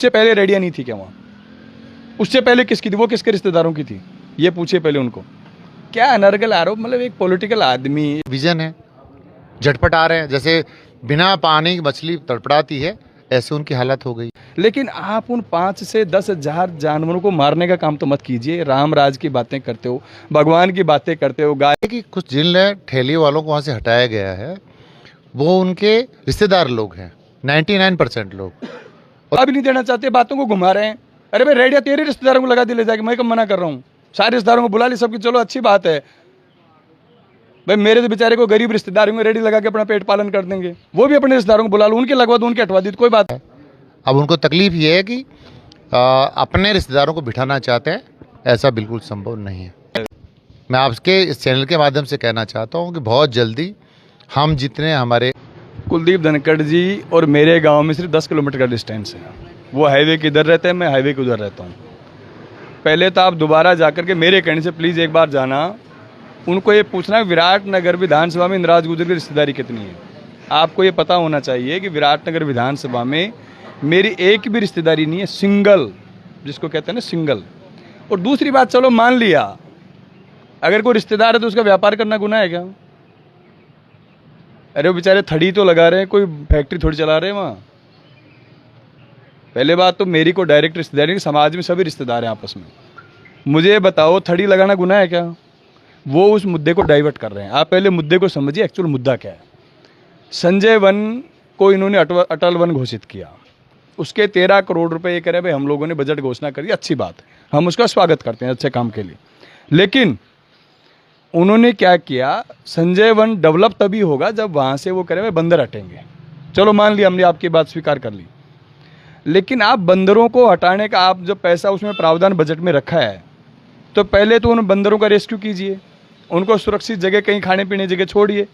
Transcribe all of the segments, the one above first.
उससे पहले रेडिया नहीं थी क्या वहाँ? उससे पहले किसकी थी? वो किसके रिश्तेदारों की थी? ये पूछिए पहले उनको। क्या अनर्गल आरोप, मतलब एक पॉलिटिकल आदमी। विजन है, झटपट आ रहे हैं, जैसे बिना पानी की मछली तड़पड़ाती है ऐसे उनकी हालत हो गई। लेकिन आप उन 5 से 10,000 जानवरों को मारने का काम तो मत कीजिए। राम राज की बातें करते हो, भगवान की बातें करते हो, गाय कि कुछ जिन ठेली वालों को वहाँ से हटाया गया है वो उनके रिश्तेदार लोग हैं, 99% लोग। अब नहीं देना चाहते, बातों को घुमा रहे हैं। अरे भाई रेडिया तेरे रिश्तेदारों को लगा दे ले जाके, मैं कब मना कर रहा हूँ? सारे रिश्तेदारों को बुला ली सबकी, चलो अच्छी बात है भाई। मेरे तो बेचारे को गरीब रिश्तेदार होंगे, रेडी लगा के अपना पेट पालन कर देंगे, वो भी अपने रिश्तेदारों को बुला लो, उनके लगवा दो, उनके हटवा दी, तो कोई बात है। अब उनको तकलीफ ये है कि अपने रिश्तेदारों को बिठाना चाहते हैं, ऐसा बिल्कुल संभव नहीं है। मैं आपके इस चैनल के माध्यम से कहना चाहता हूँ कि बहुत जल्दी हम जितने हमारे कुलदीप धनखड़ जी और मेरे गांव में सिर्फ 10 किलोमीटर का डिस्टेंस है। वो हाईवे के इधर रहते हैं, मैं हाईवे के उधर रहता हूँ। पहले तो आप दोबारा जाकर के मेरे कहने से प्लीज़ एक बार जाना, उनको ये पूछना विराटनगर विधानसभा में इंदिरा गुजर की रिश्तेदारी कितनी है। आपको ये पता होना चाहिए कि विराटनगर विधानसभा में मेरी एक भी रिश्तेदारी नहीं है, सिंगल, जिसको कहते हैं ना सिंगल। और दूसरी बात, चलो मान लिया अगर कोई रिश्तेदार है तो उसका व्यापार करना गुनाह है क्या? अरे वो बेचारे थड़ी तो लगा रहे हैं, कोई फैक्ट्री थोड़ी चला रहे हैं वहाँ। पहले बात तो मेरी को डायरेक्ट रिश्तेदारी, समाज में सभी रिश्तेदार हैं आपस में। मुझे बताओ थड़ी लगाना गुनाह है क्या? वो उस मुद्दे को डाइवर्ट कर रहे हैं। आप पहले मुद्दे को समझिए, एक्चुअल मुद्दा क्या है। संजय वन को इन्होंने अटल वन घोषित किया, उसके 13 करोड़ रुपए ये करे भाई, हम लोगों ने बजट घोषणा करी, अच्छी बात है, हम उसका स्वागत करते हैं अच्छे काम के लिए। लेकिन उन्होंने क्या किया, संजय वन डेवलप तभी होगा जब वहाँ से वो करे भाई बंदर हटेंगे। चलो मान लिया, हमने आपकी बात स्वीकार कर ली। लेकिन आप बंदरों को हटाने का आप जब पैसा उसमें प्रावधान बजट में रखा है, तो पहले तो उन बंदरों का रेस्क्यू कीजिए, उनको सुरक्षित जगह कहीं खाने पीने जगह छोड़िए,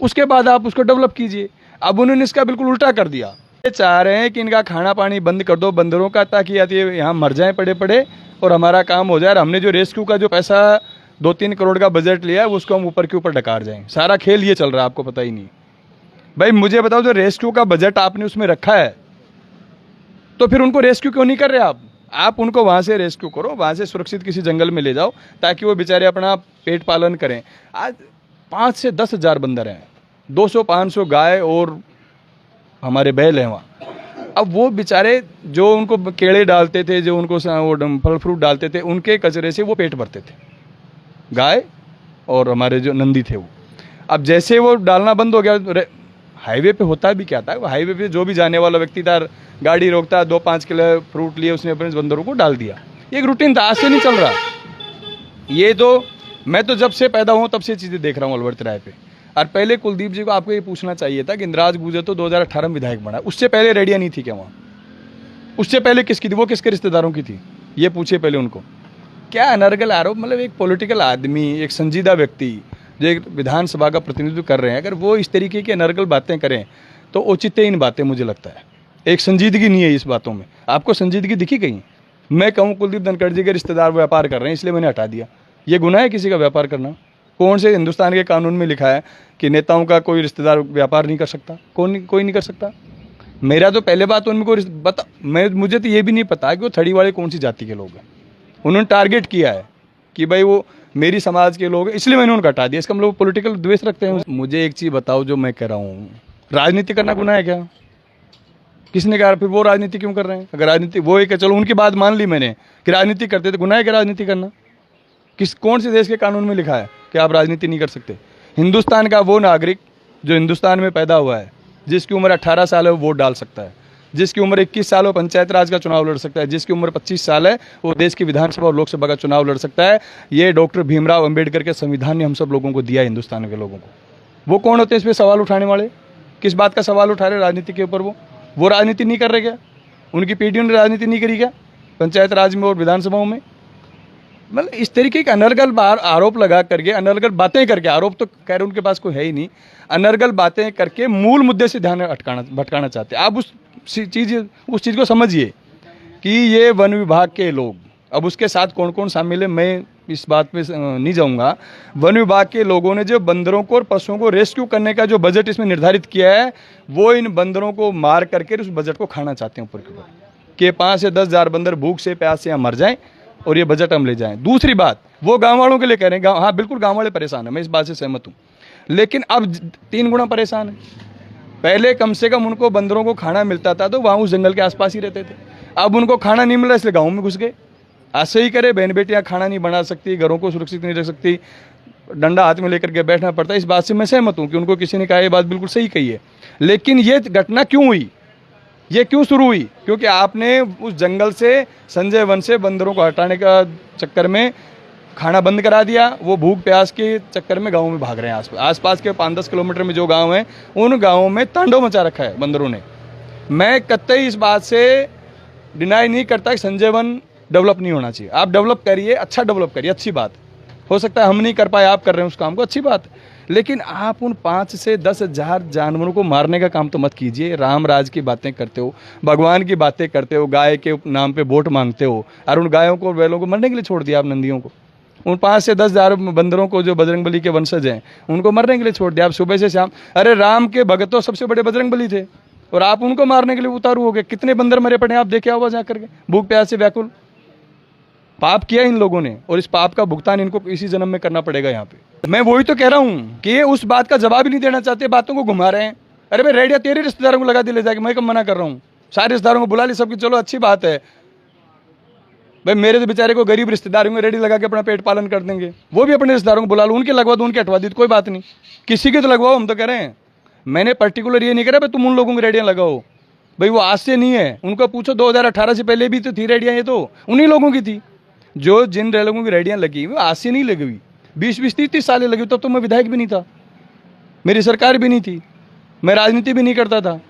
उसके बाद आप उसको डेवलप कीजिए। अब उन्होंने इसका बिल्कुल उल्टा कर दिया। ये चाह रहे हैं कि इनका खाना पानी बंद कर दो बंदरों का, ताकि ये यहाँ मर जाएं पड़े पड़े और हमारा काम हो जाए। हमने जो रेस्क्यू का जो पैसा 2-3 करोड़ का बजट लिया है उसको हम ऊपर के ऊपर डकार जाएं। सारा खेल ये चल रहा है, आपको पता ही नहीं। भाई मुझे बताओ, जो रेस्क्यू का बजट आपने उसमें रखा है तो फिर उनको रेस्क्यू क्यों नहीं कर रहे आप उनको वहाँ से रेस्क्यू करो, वहाँ से सुरक्षित किसी जंगल में ले जाओ, ताकि वो बेचारे अपना पेट पालन करें। आज 5 से 10,000 बंदर हैं, 200-500 गाय और हमारे बैल हैं वहाँ। अब वो बेचारे जो उनको केड़े डालते थे, जो उनको वो फल फ्रूट डालते थे, उनके कचरे से वो पेट भरते थे, गाय और हमारे जो नंदी थे वो। अब जैसे वो डालना बंद हो गया, हाईवे पे होता भी क्या था, वो हाईवे पे जो भी जाने वाला व्यक्ति था, गाड़ी रोकता, 2-5 किलो फ्रूट लिए, उसने अपने बंदरों को डाल दिया। ये एक रूटीन था, आज से नहीं चल रहा ये। तो मैं तो जब से पैदा हुआ तब से चीज़ें देख रहा हूँ अलवर तिराहे पे। और पहले कुलदीप जी को आपको ये पूछना चाहिए था कि इंदिरा गुजर तो 2018 में विधायक बना, उससे पहले रेडिया नहीं थी क्या वहाँ? उससे पहले किसकी थी? वो किसके रिश्तेदारों की थी? ये पूछिए पहले उनको। क्या अनर्गल आरोप, मतलब एक पॉलिटिकल आदमी, एक संजीदा व्यक्ति जो एक विधानसभा का प्रतिनिधित्व कर रहे हैं, अगर वो इस तरीके की अनर्गल बातें करें तो औचित्यहीन बातें, मुझे लगता है। एक संजीदगी नहीं है इस बातों में। आपको संजीदगी दिखी कहीं? मैं कहूँ कुलदीप धनखड़ जी के रिश्तेदार व्यापार कर रहे हैं इसलिए मैंने हटा दिया, ये गुनाह है किसी का व्यापार करना? कौन से हिंदुस्तान के कानून में लिखा है कि नेताओं का कोई रिश्तेदार व्यापार नहीं कर सकता? कोई नहीं कर सकता। मेरा तो पहले बात उनको बता, मुझे तो ये भी नहीं पता कि वो थड़ी वाले कौन सी जाति के लोग हैं। उन्होंने टारगेट किया है कि भाई वो मेरी समाज के लोग हैं, इसलिए मैंने उनको हटा दिया। इसका हम लोग पॉलिटिकल द्वेष रखते हैं। मुझे एक चीज़ बताओ, जो मैं कह रहा हूँ, राजनीति करना गुनाह है क्या? किसने कहा? फिर वो राजनीति क्यों कर रहे हैं? अगर राजनीति वो एक, चलो उनकी बात मान ली मैंने कि राजनीति करते, तो गुनाह है क्या राजनीति करना? कौन से देश के कानून में लिखा है कि आप राजनीति नहीं कर सकते? हिंदुस्तान का वो नागरिक जो हिंदुस्तान में पैदा हुआ है, जिसकी उम्र 18 साल है, वो वोट डाल सकता है। जिसकी उम्र 21 साल हो पंचायत राज का चुनाव लड़ सकता है। जिसकी उम्र 25 साल है वो देश की विधानसभा और लोकसभा का चुनाव लड़ सकता है। ये डॉक्टर भीमराव अंबेडकर के संविधान ने हम सब लोगों को दिया, हिंदुस्तान के लोगों को। वो कौन होते हैं इस पर सवाल उठाने वाले? किस बात का सवाल उठा रहे राजनीति के ऊपर? वो राजनीति नहीं कर रहे क्या? उनकी पीढ़ियों ने राजनीति नहीं करी क्या पंचायत राज में और विधानसभाओं में? मतलब इस तरीके के अनर्गल आरोप लगा करके, अनर्गल बातें करके, आरोप तो कह रहे उनके पास कोई है ही नहीं, अनर्गल बातें करके मूल मुद्दे से ध्यान भटकाना चाहते हैं। आप उस चीज़ को समझिए कि ये वन विभाग के लोग, अब उसके साथ कौन कौन शामिल है मैं इस बात पे नहीं जाऊंगा। वन विभाग के लोगों ने जो बंदरों को और पशुओं को रेस्क्यू करने का जो बजट इसमें निर्धारित किया है, वो इन बंदरों को मार करके उस बजट को खाना चाहते हैं ऊपर के ऊपर। कि 5 से 10 हज़ार बंदर भूख से प्यास से यहाँ मर जाएं और ये बजट हम ले जाएं। दूसरी बात, वो गांव वालों के लिए कह रहे हैं, हाँ बिल्कुल गांव वाले परेशान हैं, मैं इस बात से सहमत हूँ, लेकिन अब 3 गुना परेशान है। पहले कम से कम उनको बंदरों को खाना मिलता था तो वहाँ उस जंगल के आसपास ही रहते थे, अब उनको खाना नहीं मिल रहा इसलिए गाँव में घुस गए। ऐसे ही करे, बहन बेटियाँ खाना नहीं बना सकती, घरों को सुरक्षित नहीं रख सकती, डंडा हाथ में लेकर के बैठना पड़ता है। इस बात से मैं सहमत हूँ कि उनको किसी ने कहा ये बात बिल्कुल सही कही है, लेकिन ये घटना क्यों हुई, ये क्यों शुरू हुई? क्योंकि आपने उस जंगल से संजय वन से बंदरों को हटाने का चक्कर में खाना बंद करा दिया, वो भूख प्यास के चक्कर में गाँव में भाग रहे हैं। आसपास के 5-10 किलोमीटर में जो गाँव हैं उन गाँवों में तांडव मचा रखा है बंदरों ने। मैं कतई इस बात से डिनाई नहीं करता कि संजय वन डेवलप नहीं होना चाहिए, आप डेवलप करिए, अच्छा डेवलप करिए, अच्छी बात हो सकता है हम नहीं कर पाए, आप कर रहे हैं उस काम को, अच्छी बात है, लेकिन आप उन 5 से 10 हज़ार जानवरों को मारने का काम तो मत कीजिए। राम राज की बातें करते हो, भगवान की बातें करते हो, गाय के नाम पे वोट मांगते हो, और उन गायों को बैलों को मरने के लिए छोड़ दिया आप, नंदियों को, उन 5 से 10 हज़ार बंदरों को जो बजरंगबली के वंशज हैं उनको मरने के लिए छोड़ दिया आप सुबह से शाम। अरे राम के भगत तो सबसे बड़े बजरंगबली थे और आप उनको मारने के लिए उतारू हो गए। कितने बंदर मरे पड़े आप देखे हुआ जा करके, भूख प्यास से व्याकुल। पाप किया इन लोगों ने और इस पाप का भुगतान इनको इसी जन्म में करना पड़ेगा यहाँ पे। मैं वही तो कह रहा हूँ कि ये उस बात का जवाब ही नहीं देना चाहते, बातों को घुमा रहे हैं। अरे भाई रेडिया तेरे रिश्तेदारों को लगा दे ले जाके, मैं कब मना कर रहा हूँ, सारे रिश्तेदारों को बुला ली सबकी, चलो अच्छी बात है भाई, मेरे तो बेचारे को गरीब रिश्तेदार होंगे रेडी लगा के अपना पेट पालन कर देंगे, वो भी अपने रिश्तेदारों को बुला लो, उनके लगवा दो, उनके हटवा दी, कोई बात नहीं, किसी के तो लगवाओ, हम तो कह रहे हैं। मैंने पर्टिकुलर ये नहीं करा भाई तुम उन लोगों की रेडियाँ लगाओ, भाई वो आज से नहीं है, उनको पूछो 2018 से पहले भी तो थी रेडियाँ, ये तो उन्हीं लोगों की थी। जो जिन लोगों की रेडियाँ लगी वो आज से नहीं लगी हुई, 20-20, 30-30 साल लगी, तब तो मैं विधायक भी नहीं था, मेरी सरकार भी नहीं थी, मैं राजनीति भी नहीं करता था,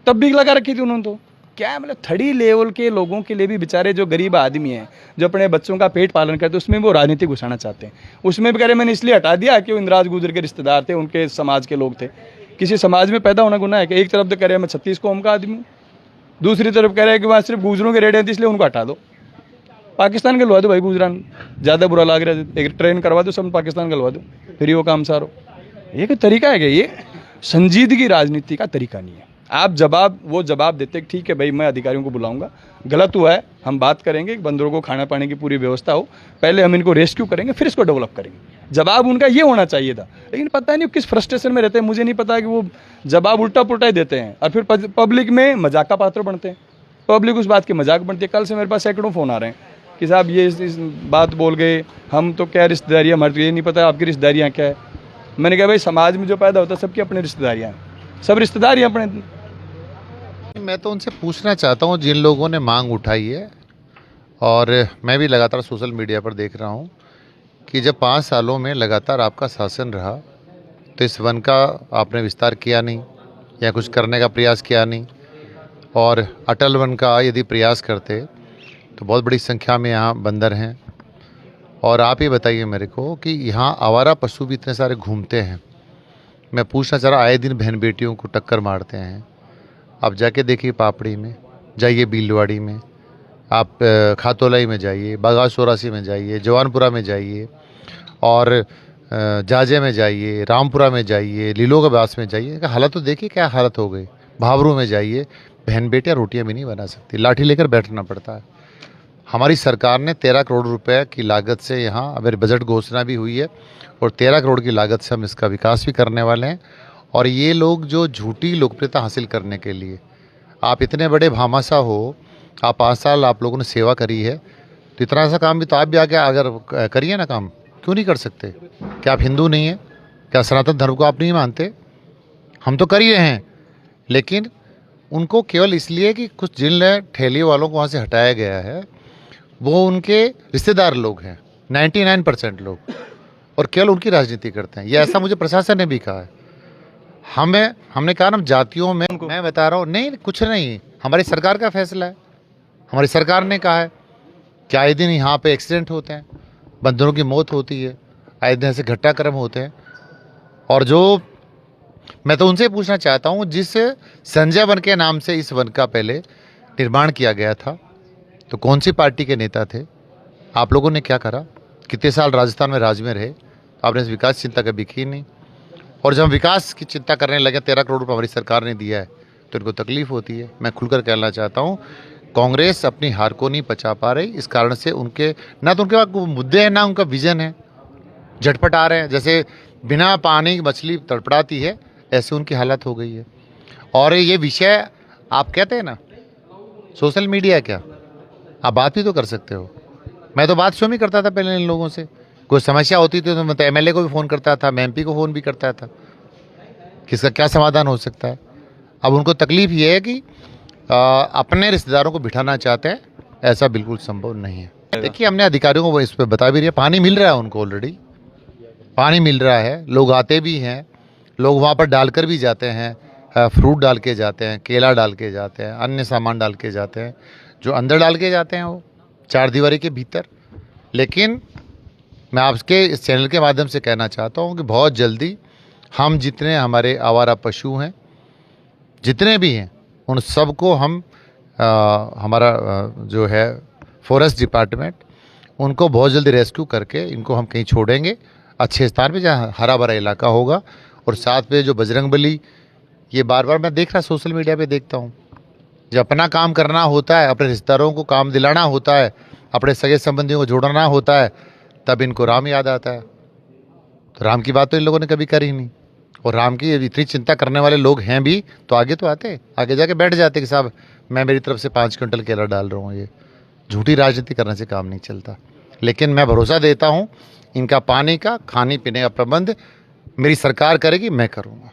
तब भी लगा रखी थी उन्होंने। तो क्या मतलब थर्डी लेवल के लोगों के लिए भी बेचारे जो गरीब आदमी हैं जो अपने बच्चों का पेट पालन करते हैं उसमें वो राजनीति घुसाना चाहते हैं। उसमें भी कह रहे मैंने इसलिए हटा दिया कि वो इंदिराज गुजर के रिश्तेदार थे, उनके समाज के लोग थे। किसी समाज में पैदा होना गुनाह है कि? एक तरफ तो कह रहे हैं मैं 36 कौम का आदमी हूँ, दूसरी तरफ कह रहे हैं कि वहाँ सिर्फ गुजरों के रेडियाँ थी इसलिए उनको हटा दो, पाकिस्तान के लवा दो भाई, गुजरान ज़्यादा बुरा लग रहा है, एक ट्रेन करवा दो सब पाकिस्तान का लवा दो, फिर ही वो काम सारो। ये कोई तरीका है क्या? ये संजीदगी राजनीति का तरीका नहीं है। आप वो जवाब देते ठीक है भाई मैं अधिकारियों को बुलाऊंगा, गलत हुआ है हम बात करेंगे, बंदरों को खाना पाने की पूरी व्यवस्था हो, पहले हम इनको रेस्क्यू करेंगे फिर इसको डेवलप करेंगे। जवाब उनका ये होना चाहिए था, लेकिन पता नहीं किस फ्रस्ट्रेशन में रहते हैं, मुझे नहीं पता कि वो जवाब उल्टा पुल्टा ही देते हैं और फिर पब्लिक में मजाक का पात्र बनते हैं, पब्लिक उस बात की मजाक बनती है। कल से मेरे पास सैकड़ों फ़ोन आ रहे हैं कि साहब ये इस बात बोल गए, हम तो क्या रिश्तेदारियाँ, हमारे तो ये नहीं पता आपकी रिश्तेदारियाँ क्या है। मैंने कहा भाई समाज में जो पैदा होता है सबकी अपनी रिश्तेदारियाँ हैं, सब रिश्तेदार ही अपने। मैं तो उनसे पूछना चाहता हूँ जिन लोगों ने मांग उठाई है, और मैं भी लगातार सोशल मीडिया पर देख रहा हूँ कि जब 5 सालों में लगातार आपका शासन रहा तो इस वन का आपने विस्तार किया नहीं या कुछ करने का प्रयास किया नहीं, और अटल वन का यदि प्रयास करते तो बहुत बड़ी संख्या में यहाँ बंदर हैं। और आप ही बताइए मेरे को कि यहाँ आवारा पशु भी इतने सारे घूमते हैं, मैं पूछना चाह रहा, आए दिन बहन बेटियों को टक्कर मारते हैं। आप जाके देखिए पापड़ी में जाइए, बीलवाड़ी में, आप खातोलाई में जाइए, बागा चौरासी में जाइए, जवानपुरा में जाइए, और जाजे में जाइए, रामपुरा में जाइए, लीलो के बास में जाइए, इनका हालत तो देखिए क्या हालत हो गई। भावरू में जाइए, बहन बेटियाँ रोटियाँ भी नहीं बना सकती, लाठी लेकर बैठना पड़ता है। हमारी सरकार ने 13 करोड़ रुपए की लागत से यहाँ अगर बजट घोषणा भी हुई है और 13 करोड़ की लागत से हम इसका विकास भी करने वाले हैं। और ये लोग जो झूठी लोकप्रियता हासिल करने के लिए, आप इतने बड़े भामाशाह हो, आप 5 साल आप लोगों ने सेवा करी है, तो इतना सा काम भी तो आप भी आगे अगर करिए ना काम, क्यों नहीं कर सकते? क्या आप हिंदू नहीं हैं? क्या सनातन धर्म को आप नहीं मानते? हम तो कर ही रहे हैं, लेकिन उनको केवल इसलिए कि कुछ जिन ठेले वालों को वहाँ से हटाया गया है, वो उनके रिश्तेदार लोग हैं 99% लोग, और केवल उनकी राजनीति करते हैं। ये ऐसा मुझे प्रशासन ने भी कहा है। हमने कहा ना जातियों में, मैं बता रहा हूँ नहीं कुछ नहीं, हमारी सरकार का फैसला है, हमारी सरकार ने कहा है कि आए दिन यहाँ पे एक्सीडेंट होते हैं, बंदरों की मौत होती है, आए दिन ऐसे घटनाक्रम होते हैं। और जो मैं तो उनसे पूछना चाहता हूँ, जिस संजय वन के नाम से इस वन का पहले निर्माण किया गया था, तो कौन सी पार्टी के नेता थे? आप लोगों ने क्या करा? कितने साल राजस्थान में राज में रहे? आपने इस विकास चिंता कभी की नहीं। और जब हम विकास की चिंता करने लगे, 13 करोड़ रुपये हमारी सरकार ने दिया है, तो इनको तकलीफ होती है। मैं खुलकर कहना चाहता हूँ कांग्रेस अपनी हार को नहीं पचा पा रही। इस कारण से उनके ना तो उनके पास कोई मुद्दे हैं ना उनका विजन है, झटपट आ रहे हैं। जैसे बिना पानी मछली तड़पड़ाती है ऐसे उनकी हालत हो गई है। और ये विषय आप कहते हैं ना सोशल मीडिया, क्या आप बात भी तो कर सकते हो। मैं तो बात स्वयं ही करता था पहले इन लोगों से, कोई समस्या होती थी तो मैं तो एमएलए को भी फ़ोन करता था, मैं एमपी को फ़ोन भी करता था कि इसका क्या समाधान हो सकता है। अब उनको तकलीफ ये है कि अपने रिश्तेदारों को बिठाना चाहते हैं, ऐसा बिल्कुल संभव नहीं है। देखिए हमने अधिकारियों को इस पर बता भी रहे, पानी मिल रहा है उनको, ऑलरेडी पानी मिल रहा है, लोग आते भी हैं, लोग वहाँ पर डालकर भी जाते हैं, फ्रूट डाल के जाते हैं, केला डाल के जाते हैं, अन्य सामान डाल के जाते हैं, जो अंदर डाल के जाते हैं वो चार दीवारी के भीतर। लेकिन मैं आपके इस चैनल के माध्यम से कहना चाहता हूँ कि बहुत जल्दी हम जितने हमारे आवारा पशु हैं, जितने भी हैं, उन सबको हम हमारा जो है फॉरेस्ट डिपार्टमेंट उनको बहुत जल्दी रेस्क्यू करके इनको हम कहीं छोड़ेंगे अच्छे स्थान पे जहाँ हरा भरा इलाका होगा। और साथ में जो बजरंगबली, ये बार बार मैं देख रहा सोशल मीडिया पे देखता हूँ, जब अपना काम करना होता है, अपने रिश्तेदारों को काम दिलाना होता है, अपने सगे संबंधियों को जोड़ना होता है, तब इनको राम याद आता है। तो राम की बात तो इन लोगों ने कभी करी नहीं। और राम की इतनी चिंता करने वाले लोग हैं भी तो आगे तो आते, आगे जाके बैठ जाते कि साहब मैं मेरी तरफ से 5 क्विंटल केला डाल रहा हूँ। ये झूठी राजनीति करने से काम नहीं चलता। लेकिन मैं भरोसा देता हूँ इनका पानी का, खाने पीने का प्रबंध मेरी सरकार करेगी, मैं करूँगा।